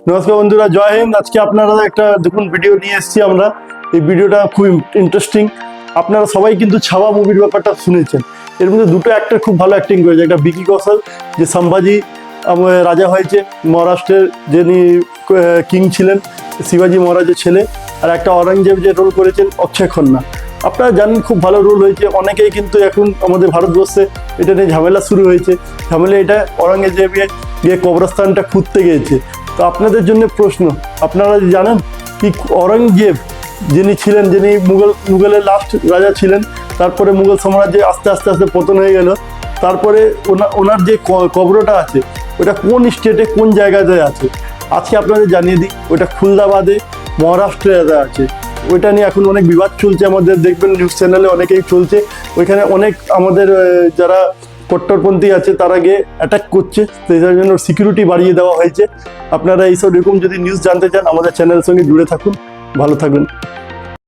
নমস্কার বন্ধুরা, জয় হিন্দ। আজকে আপনারা একটা দেখুন ভিডিও নিয়ে এসেছি আমরা। এই ভিডিওটা খুব ইন্টারেস্টিং। আপনারা সবাই কিন্তু ছাওয়া মুভির ব্যাপারটা শুনেছেন। এর মধ্যে দুটো অ্যাক্টর খুব ভালো অ্যাক্টিং করেছে। একটা বিকি কৌশল, যে সম্ভাজি রাজা হয়েছে মহারাষ্ট্রের, যিনি কিং ছিলেন, শিবাজি মহারাজের ছেলে। আর একটা অরঙ্গজেব যে রোল করেছেন অক্ষয় খন্না। আপনারা জানেন খুব ভালো রোল হয়েছে। অনেকেই কিন্তু এখন আমাদের ভারতবর্ষে এটা নিয়ে ঝামেলা শুরু হয়েছে। ঝামেলা এটা অরঙ্গজেব গিয়ে কবরস্থানটা খুঁজতে গিয়েছে। তো আপনাদের জন্য প্রশ্ন, আপনারা জানেন কি অরঙ্গজেব যিনি ছিলেন, যিনি মুঘলের লাস্ট রাজা ছিলেন, তারপরে মুঘল সাম্রাজ্যে আস্তে আস্তে আস্তে পতন হয়ে গেল। তারপরে ওনার যে কবরটা আছে ওটা কোন স্টেটে কোন জায়গাতে আছে আজকে আপনাদের জানিয়ে দিই। ওটা খুলদাবাদে মহারাষ্ট্রে আছে। ওইটা নিয়ে এখন অনেক বিবাদ চলছে, আমাদের দেখবেন নিউজ চ্যানেলে অনেকেই চলছে। ওইখানে অনেক আমাদের যারা কট্টরপন্থী আছে তারা গিয়ে অ্যাটাক করছে, সেই জন্য সিকিউরিটি বাড়িয়ে দেওয়া হয়েছে। আপনারা এইসব এরকম যদি নিউজ জানতে চান আমাদের চ্যানেলের সঙ্গে জুড়ে থাকুন। ভালো থাকবেন।